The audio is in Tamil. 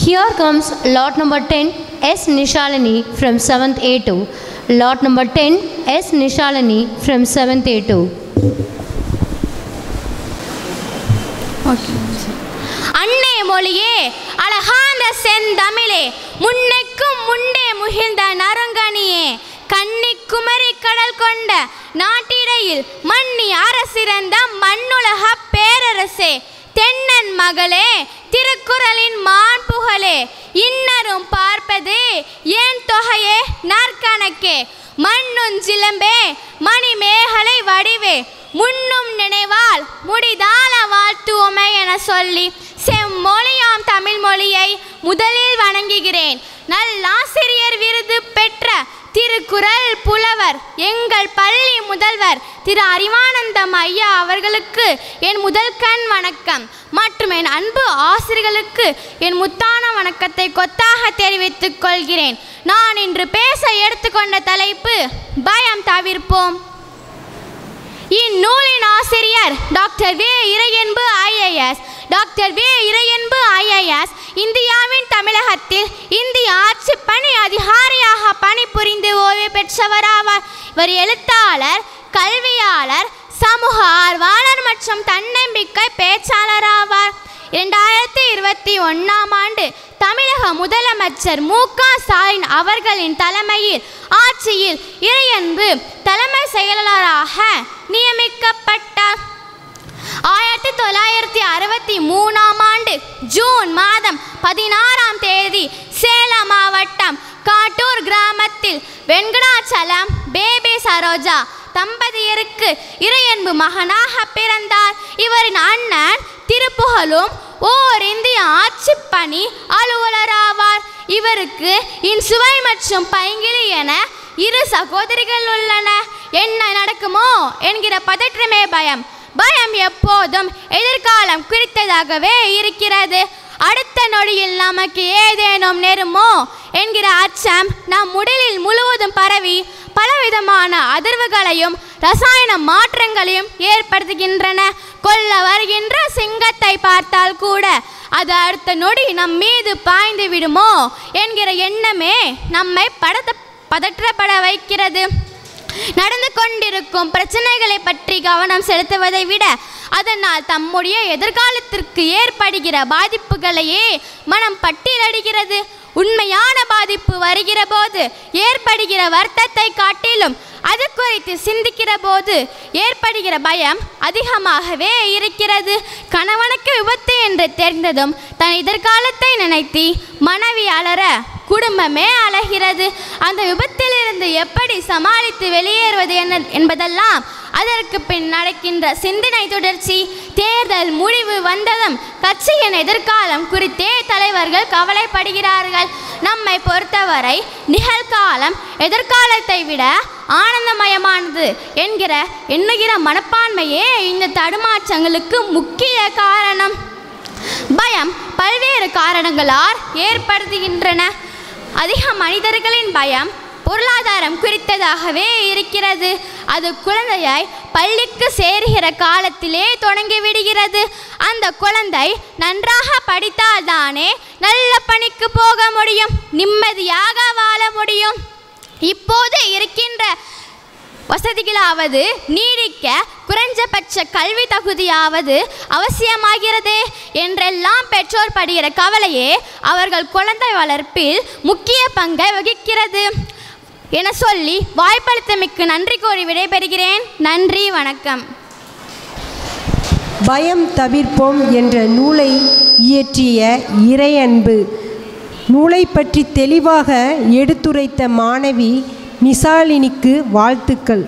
Here comes lot number 10, S. Nishalini from 7th A2. Lot number 10, S. Nishalini from 7th A2. Okay. அன்னை மொழியே அழகான செந்தமிழே முன்னைக்கும் முண்டே முகிழ்ந்த நறுங்கனியே கன்னி குமரி கடல் கொண்ட நாட்டிடையில் மன்னி அரசிறந்த மண்ணுலக பேரரசே தென்னன் மகளே திருக்குறளின் மாண்புகளே இன்னரும் பார்ப்பது ஏன் தொகையே நற்கணக்கே மண்ணுஞ்சிலம்பே மணிமேகலை வடிவே முன்னும் நினைவால் முடிதால வாழ்த்துவோமே என சொல்லி செம்மொழியாம் தமிழ் மொழியை முதலில் வணங்குகிறேன். நல்லாசிரியர் விருது பெற்ற திருக்குறள் புலவர் எங்கள் பள்ளி முதல்வர் திரு அறிவானந்தம் ஐயா அவர்களுக்கு என் முதல் கண் வணக்கம் மற்றும் என் அன்பு ஆசிரியர்களுக்கு என் முத்தான வணக்கத்தை கொத்தாக தெரிவித்துக் கொள்கிறேன். நான் இன்று பேச எடுத்துக்கொண்ட தலைப்பு பயம் தவிர்ப்போம். இந்நூலின் ஆசிரியர் டாக்டர் வே இறையன்பு ஐஏஎஸ். டாக்டர் வே இறையன்பு ஐஏஎஸ் இந்தியாவின் தமிழகத்தில் இந்திய ஆட்சி பணி அதிகாரியாக பணிபுரிந்து ஓய்வு பெற்றவராவார். இவர் எழுத்தாளர், கல்வியாளர், சமூக ஆர்வலர் மற்றும் தன்னம்பிக்கை பேச்சாளராவார். 2021ஆம் ஆண்டு தமிழக முதலமைச்சர் மு.க. ஸ்டாலின் அவர்களின் தலைமையில் ஆட்சியில் இறையன்பு தலைமை செயலாளராக நியமிக்கப்பட்டார். 1963ஆம் ஆண்டு ஜூன் மாதம் 16ஆம் தேதி சேலம் மாவட்டம் காட்டூர் கிராமத்தில் வெங்கடாச்சலம் பேபி சரோஜா தம்பதியருக்கு இறையன்பு மகனாக பிறந்தார். இவரின் அண்ணன் திருப்புகழும் ஓர் இந்திய ஆட்சி பணி அலுவலராவார். இவருக்கு இன்சுவை மற்றும் பைங்கிளி என 2 சகோதரிகள் உள்ளன. என்ன நடக்குமோ என்கிற பதற்றமே பயம். பயம் எப்போதும் எதிர்காலம் குறித்ததாகவே இருக்கிறது. அடுத்த நொடியில் நமக்கு ஏதேனும் நேருமோ என்கிற அச்சம் நம் உடலில் முழுவதும் பரவி பலவிதமான அதிர்வுகளையும் ரசாயன மாற்றங்களையும் ஏற்படுத்துகின்றன. கொல்ல வருகின்ற சிங்கத்தை பார்த்தால் கூட அது அடுத்த நொடி நம் மீது பாய்ந்து விடுமோ என்கிற எண்ணமே நம்மை பதற்றப்பட வைக்கிறது. நடந்து கொண்டிருக்கும் பிரச்சனைகளை பற்றி கவனம் செலுத்துவதை விட அதனால் தம்முடைய எதிர்காலத்திற்கு ஏற்படுகிற பாதிப்புகளையே மனம் பட்டியலிடுகிறது. உண்மையான பாதிப்பு வருகிற போது ஏற்படுகிற வருத்தத்தை காட்டிலும் அது குறித்து சிந்திக்கிற போது ஏற்படுகிற பயம் அதிகமாகவே இருக்கிறது. கணவனுக்கு விபத்து என்று தெரிந்ததும் தன் எதிர்காலத்தை நினைத்து மனைவி அலற குடும்பமே அழகிறது. அந்த விபத்திலிருந்து எப்படி சமாளித்து வெளியேறுவது என்பதெல்லாம் அதற்கு பின் நடக்கின்ற சிந்தனை தொடர்ச்சி. தேர்தல் முடிவு வந்ததும் கட்சியின் எதிர்காலம் குறித்தே தலைவர்கள் கவலைப்படுகிறார்கள். நம்மை பொறுத்தவரை நிகழ்காலம் எதிர்காலத்தை விட ஆனந்தமயமானது என்கிற மனப்பான்மையே இந்த தடுமாற்றங்களுக்கு முக்கிய காரணம். பயம் பல்வேறு காரணங்களால் ஏற்படுத்துகின்றன. அதிக மனிதர்களின் பயம் பொருளாதாரம் குறித்ததாகவே இருக்கிறது. அது குழந்தையாய் பள்ளிக்கு சேருகிற காலத்திலே தொடங்கிவிடுகிறது. அந்த குழந்தை நன்றாக படித்தால்தானே நல்ல பணிக்கு போக முடியும், நிம்மதியாக வாழ முடியும். இப்போது இருக்கின்ற வசதிகளாவது நீடிக்க குறைஞ்சபட்ச கல்வி தகுதியாவது அவசியமாகிறது என்றெல்லாம் பெற்றோர் படுகிற கவலையே அவர்கள் குழந்தை வளர்ப்பில் முக்கிய பங்கை வகிக்கிறது என சொல்லி வாய்ப்பளித்தமைக்கு நன்றி கூறி விடைபெறுகிறேன். நன்றி, வணக்கம். பயம் தவிர்ப்போம் என்ற நூலை இயற்றிய இறையன்பு நூலை பற்றி தெளிவாக எடுத்துரைத்த மாணவி நிசாலினிக்கு வாழ்த்துக்கள்.